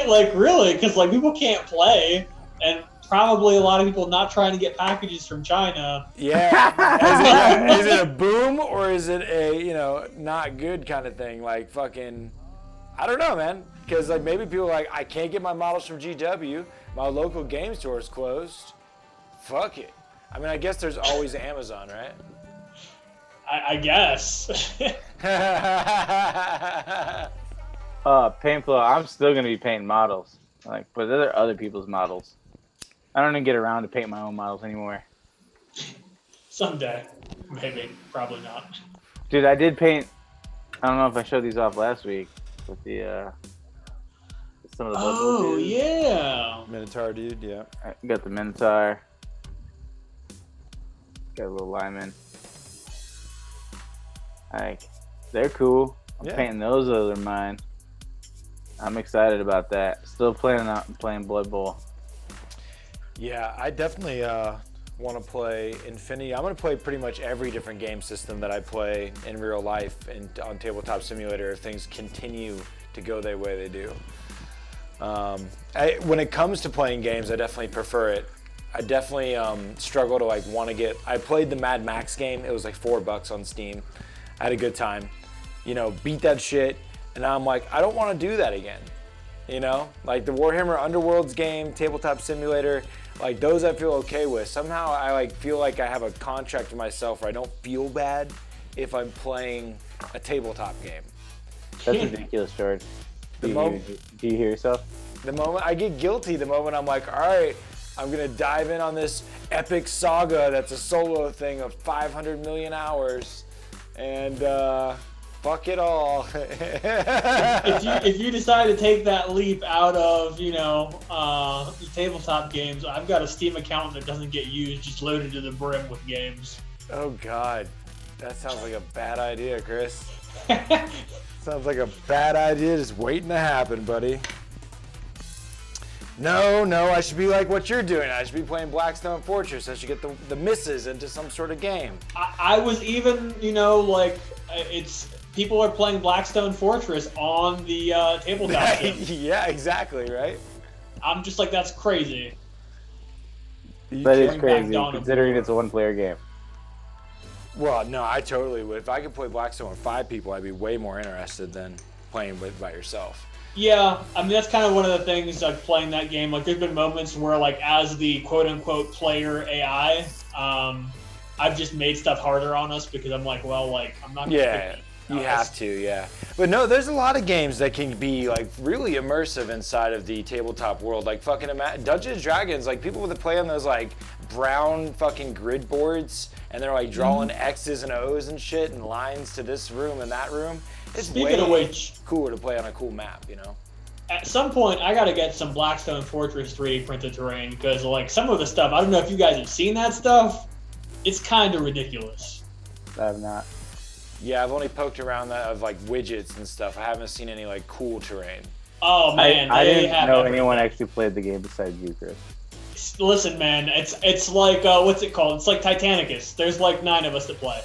like really, because like people can't play, and probably a lot of people not trying to get packages from China. Yeah. Is it a boom or is it a not good kind of thing? Like fucking, I don't know, man. Because like maybe people are like, I can't get my models from GW. My local game store is closed. Fuck it. I mean, I guess there's always Amazon, right? I guess. Paintflow, I'm still gonna be painting models. Like, but they're other people's models. I don't even get around to paint my own models anymore. Someday, maybe, probably not. Dude, I did paint. I don't know if I showed these off last week with the some of the Blood Bowl dudes. Yeah. Minotaur dude, yeah. I got the Minotaur. Got a little lineman. Like, they're cool. I'm painting those other mine. I'm excited about that. Still planning on playing Blood Bowl. Yeah, I definitely want to play Infinity. I'm going to play pretty much every different game system that I play in real life and on Tabletop Simulator if things continue to go the way they do. When it comes to playing games, I definitely prefer it. I definitely struggle to want to get. I played the Mad Max game. It was like $4 on Steam. I had a good time. Beat that shit, and now I'm like, I don't want to do that again. Like the Warhammer Underworlds game, Tabletop Simulator, like those I feel okay with. Somehow I feel like I have a contract with myself where I don't feel bad if I'm playing a tabletop game. That's ridiculous, George. Do you hear yourself? The moment I get guilty, the moment I'm like, all right, I'm gonna dive in on this epic saga that's a solo thing of 500 million hours, and fuck it all. if you decide to take that leap out of the tabletop games, I've got a Steam account that doesn't get used, just loaded to the brim with games. Oh God, that sounds like a bad idea, Chris. Sounds like a bad idea just waiting to happen, buddy. No, I should be like what you're doing. I should be playing Blackstone Fortress. I should get the misses into some sort of game. I was even, it's people are playing Blackstone Fortress on the tabletop game. Yeah, exactly, right? I'm just like, that's crazy. That is crazy, considering it's a one-player game. Well, no, I totally would. If I could play Blackstone with 5 people, I'd be way more interested than playing by yourself. Yeah, I mean, that's kind of one of the things, like, playing that game. Like, there's been moments where, like, as the quote-unquote player AI, I've just made stuff harder on us because I'm like, well, like, I'm not going to you have to, yeah. But no, there's a lot of games that can be, like, really immersive inside of the tabletop world. Like, fucking Dungeons & Dragons, like, people that play on those, like, brown fucking grid boards, and they're, like, drawing X's and O's and shit and lines to this room and that room. It's Speaking of which, cooler to play on a cool map, At some point, I gotta get some Blackstone Fortress 3 printed terrain because, like, some of the stuff, I don't know if you guys have seen that stuff. It's kind of ridiculous. I have not. Yeah, I've only poked around that of like widgets and stuff. I haven't seen any like cool terrain. Oh man, I didn't know everything. anyone actually played the game besides you, Chris. Listen, man, it's like what's it called? It's like Titanicus. There's like 9 of us that play.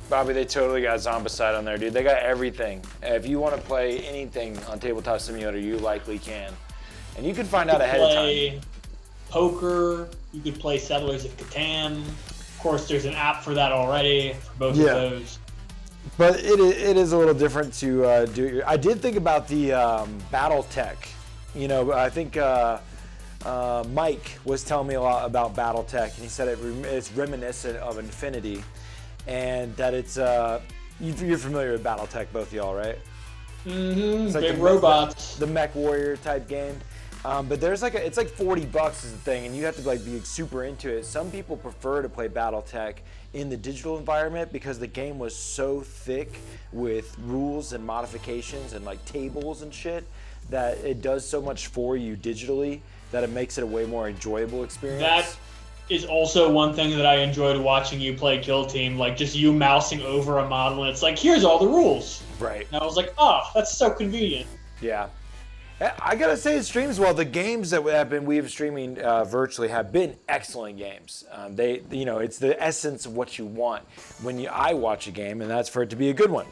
Bobby, they totally got Zombicide on there, dude. They got everything. If you want to play anything on Tabletop Simulator, you likely can. And you can find out ahead of time. Poker. You could play Settlers of Catan. Of course, there's an app for that already, for both of those. But it is a little different to do it. I did think about the BattleTech. I think Mike was telling me a lot about BattleTech, and he said it's reminiscent of Infinity, and that it's you're familiar with BattleTech, both of y'all, right? Mm-hmm. It's like Big the robots. the Mech Warrior type game. But there's it's like $40 is the thing, and you have to be super into it. Some people prefer to play BattleTech in the digital environment because the game was so thick with rules and modifications and tables and shit that it does so much for you digitally that it makes it a way more enjoyable experience. That is also one thing that I enjoyed watching you play Kill Team, just you mousing over a model, and it's here's all the rules. Right. And I was like, oh, that's so convenient. Yeah. I gotta say, streams, well, the games that we've streaming virtually have been excellent games. It's the essence of what you want when I watch a game, and that's for it to be a good one.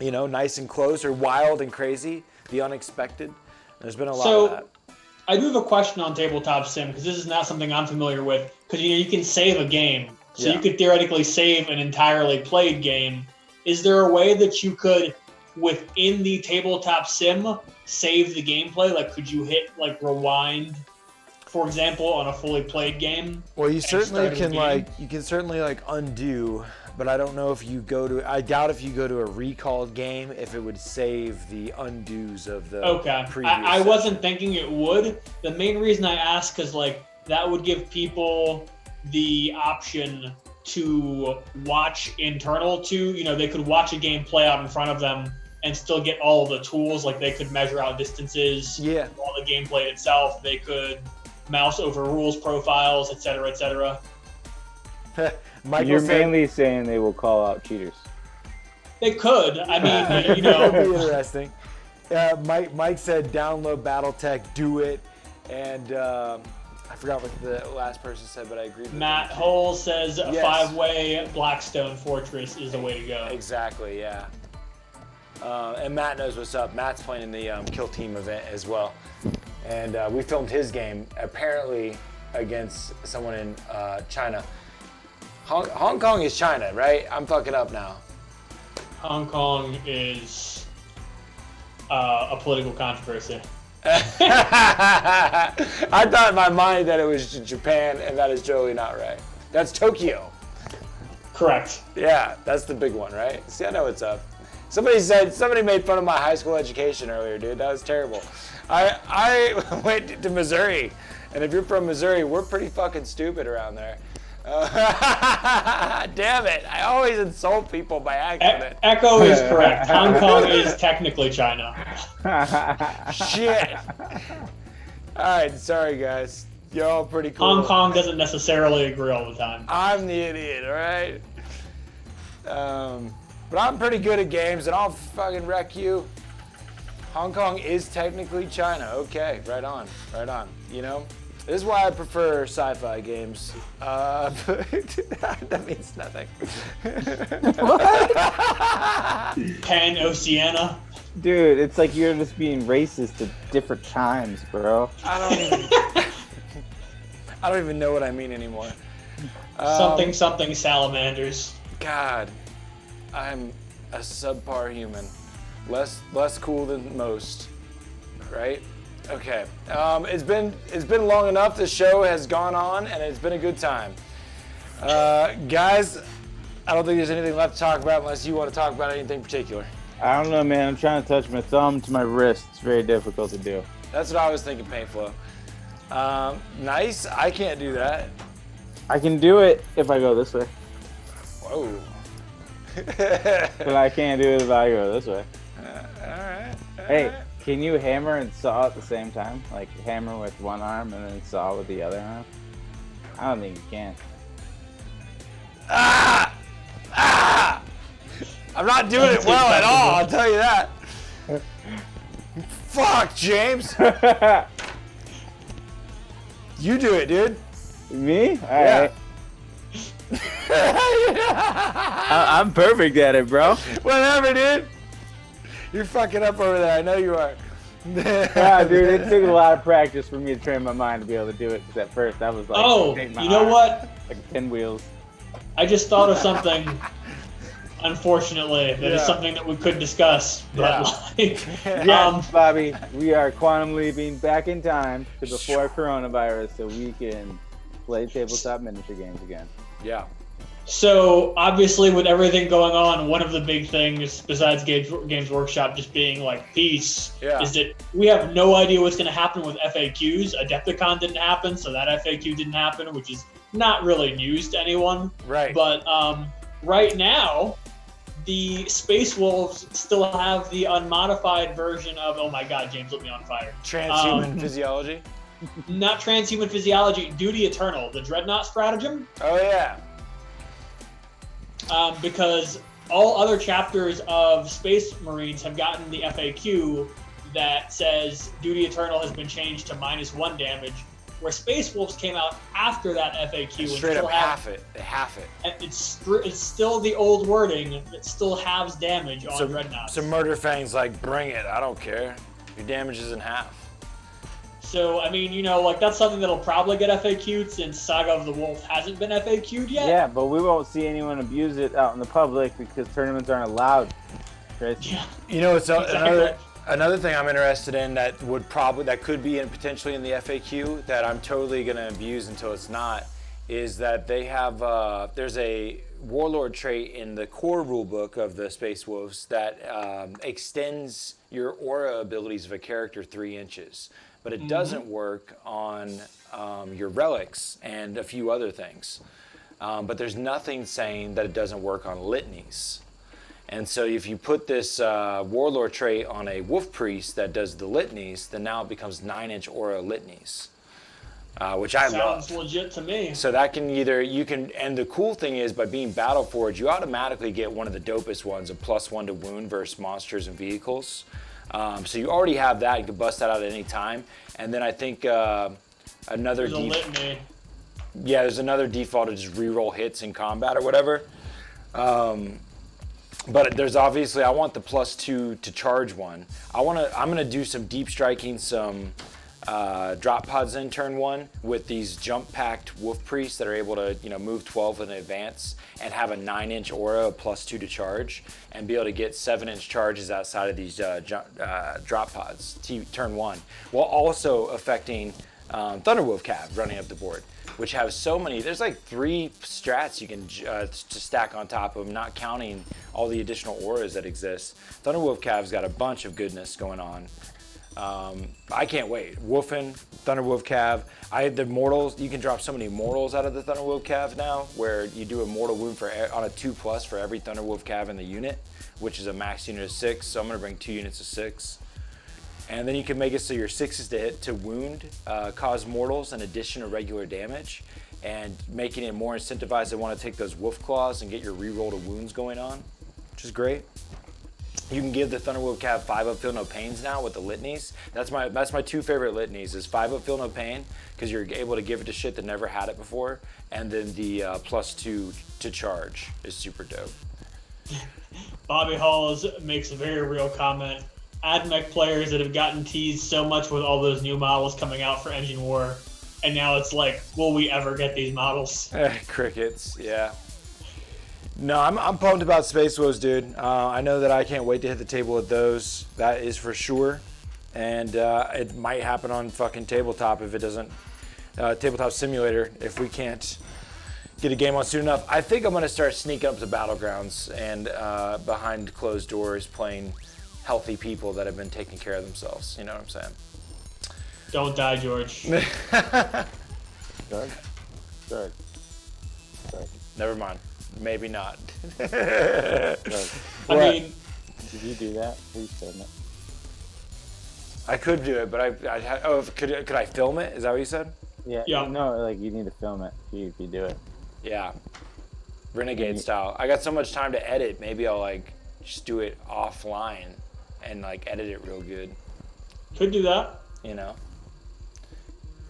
Nice and close, or wild and crazy, the unexpected. There's been a lot of that. I do have a question on Tabletop Sim, because this is not something I'm familiar with. Because you can save a game, so you could theoretically save an entirely played game. Is there a way that you could, within the Tabletop Sim, save the gameplay? Could you hit rewind, for example, on a fully played game? Well, you certainly can you can certainly undo, but I don't know if you I doubt if you go to a recalled game if it would save the undos of the previous I wasn't thinking it would. The main reason I asked is that would give people the option to watch internal to, they could watch a game play out in front of them and still get all the tools. They could measure out distances, all the gameplay itself. They could mouse over rules profiles, etc., etc. You're mainly saying they will call out cheaters. They could. I mean, That'd be interesting. Mike said download BattleTech, do it, and I forgot what the last person said, but I agree with Matt Hull says a 5-way Blackstone Fortress is the way to go. Exactly, yeah. And Matt knows what's up. Matt's playing in the Kill Team event as well. And we filmed his game, apparently against someone in China. Hong Kong is China, right? I'm fucking up now. Hong Kong is a political controversy. I thought in my mind that it was Japan, and that is totally not right. That's Tokyo. Correct. Yeah, that's the big one, right? See, I know what's up. Somebody made fun of my high school education earlier, dude. That was terrible. I went to Missouri, and if you're from Missouri, we're pretty fucking stupid around there. Damn it! I always insult people by accident. Echo is correct. Hong Kong is technically China. Shit. All right, sorry guys. You're all pretty cool. Hong Kong doesn't necessarily agree all the time. I'm the idiot, all right? But I'm pretty good at games, and I'll fucking wreck you. Hong Kong is technically China. Okay, right on, right on. This is why I prefer sci-fi games. That means nothing. Pan-Oceania. Dude, it's like you're just being racist to different times, bro. I don't even know what I mean anymore. Something salamanders. God, I'm a subpar human. Less cool than most, right? Okay. It's been long enough. The show has gone on, and it's been a good time. Guys, I don't think there's anything left to talk about unless you want to talk about anything particular. I don't know, man. I'm trying to touch my thumb to my wrist. It's very difficult to do. That's what I was thinking, Paintflow. Nice. I can't do that. I can do it if I go this way. Whoa. But I can't do it if I go this way. All right. Hey, can you hammer and saw at the same time? Like hammer with one arm and then saw with the other arm? I don't think you can. I'm not doing it well at all, I'll tell you that. Fuck, James. You do it, dude. Me? All right. I'm perfect at it, bro. Whatever, dude. You're fucking up over there. I know you are. Yeah, dude, it took a lot of practice for me to train my mind to be able to do it. Because at first, I was like, you know what? Like pinwheels. I just thought of something. Unfortunately, that is Yeah. something that we could discuss. But like, Yeah, Bobby, we are quantum leaping back in time to before coronavirus so we can play tabletop miniature games again. Yeah. so obviously, with everything going on, one of the big things besides Games Workshop just being like peace Yeah. is that we have no idea what's going to happen with FAQs. Adepticon didn't happen, so that FAQ didn't happen, which is not really news to anyone. Right. But right now, the Space Wolves still have the unmodified version of, oh my god, James lit me on fire. Transhuman physiology. Not transhuman physiology, Duty Eternal, the Dreadnought stratagem. Oh yeah. Because all other chapters of Space Marines have gotten the FAQ that says Duty Eternal has been changed to -1 damage, where Space Wolves came out after that FAQ and Straight still up have, half it. They half it. and it's still the old wording that still halves damage on Dreadnoughts. So Murder Fang's like, bring it. I don't care. Your damage is in half. So, I mean, like that's something that'll probably get FAQ'd since Saga of the Wolf hasn't been FAQ'd yet. Yeah, but we won't see anyone abuse it out in the public because tournaments aren't allowed. Chris. Yeah. It's Exactly. another thing I'm interested in that could be potentially in the FAQ that I'm totally gonna abuse until it's not, is that they have there's a warlord trait in the core rulebook of the Space Wolves that extends your aura abilities of a character 3 inches. But it doesn't work on your relics and a few other things. But there's nothing saying that it doesn't work on litanies. And so if you put this warlord trait on a wolf priest that does the litanies, then now it becomes 9-inch aura litanies, which I love. Sounds legit to me. So that can and the cool thing is by being battle forged, you automatically get one of the dopest ones, a +1 to wound versus monsters and vehicles. So you already have that. You can bust that out at any time. And then I think another There's a litany. Yeah, there's another default to just reroll hits in combat or whatever. But there's obviously, I want the +2 to charge one. I'm gonna do some deep striking, some drop pods in turn 1 with these jump packed wolf priests that are able to move 12 in advance and have a 9-inch aura, a +2 to charge, and be able to get 7-inch charges outside of these drop pods turn 1, while also affecting Thunderwolf Cav running up the board, which have so many. There's like 3 strats you can to stack on top of them, not counting all the additional auras that exist. Thunderwolf Cav's got a bunch of goodness going on. I can't wait. Wolfen, Thunderwolf Cav. The mortals. You can drop so many mortals out of the Thunderwolf Cav now, where you do a mortal wound on a 2+ for every Thunderwolf Cav in the unit, which is a max unit of 6. So I'm gonna bring 2 units of 6, and then you can make it so your 6s to hit to wound cause mortals in addition to regular damage, and making it more incentivized to want to take those wolf claws and get your reroll to wounds going on, which is great. You can give the Thunderwolf Cav 5-up Feel No Pains now with the litanies. That's my 2 favorite litanies is 5-up Feel No Pain, because you're able to give it to shit that never had it before, and then the +2 to charge is super dope. Bobby Halls makes a very real comment. AdMech players that have gotten teased so much with all those new models coming out for Engine War, and now it's like, will we ever get these models? Crickets, yeah. No, I'm pumped about Space Wolves, dude. I know that I can't wait to hit the table with those. That is for sure. And it might happen on fucking tabletop if it doesn't. Tabletop Simulator, if we can't get a game on soon enough. I think I'm going to start sneaking up to Battlegrounds and behind closed doors playing healthy people that have been taking care of themselves. You know what I'm saying? Don't die, George. Good. Never mind. Maybe not. I mean, Did you do that? Please film it. I could do it, but could I film it? Is that what you said? Yeah. Yeah. No, like you need to film it if you do it. Yeah. Renegade style. I got so much time to edit. Maybe I'll like just do it offline and like edit it real good. could do that.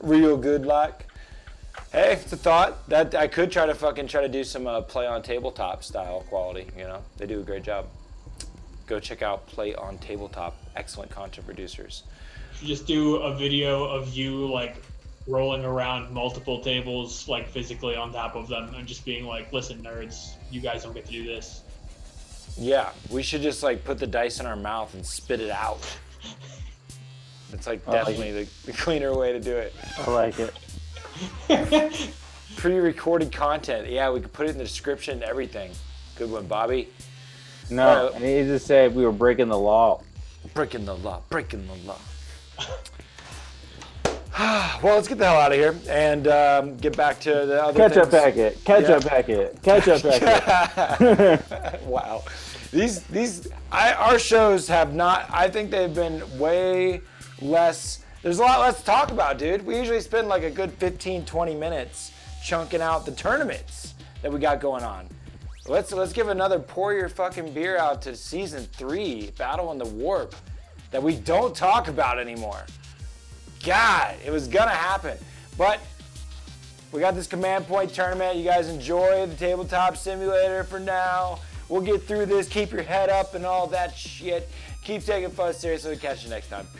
Real good like. Hey, it's a thought that I could try to do some play on tabletop style quality. They do a great job. Go check out Play on Tabletop. Excellent content producers. You just do a video of you like rolling around multiple tables, like physically on top of them, and just being like, "Listen, nerds, you guys don't get to do this." Yeah, we should just like put the dice in our mouth and spit it out. It's like definitely the cleaner way to do it. I like it. Pre-recorded content. Yeah, we could put it in the description and everything. Good one, Bobby. No, I need to say we were breaking the law. Breaking the law, breaking the law. Well, let's get the hell out of here and get back to the other Ketchup things. packet. Ketchup packet. Ketchup packet. Wow. Our shows have not, I think they've been way less, there's a lot less to talk about, dude. We usually spend like a good 15, 20 minutes chunking out the tournaments that we got going on. Let's give another pour your fucking beer out to season 3, Battle on the Warp, that we don't talk about anymore. God, it was gonna happen. But we got this command point tournament. You guys enjoy the tabletop simulator for now. We'll get through this. Keep your head up and all that shit. Keep taking fun seriously. Catch you next time. Peace.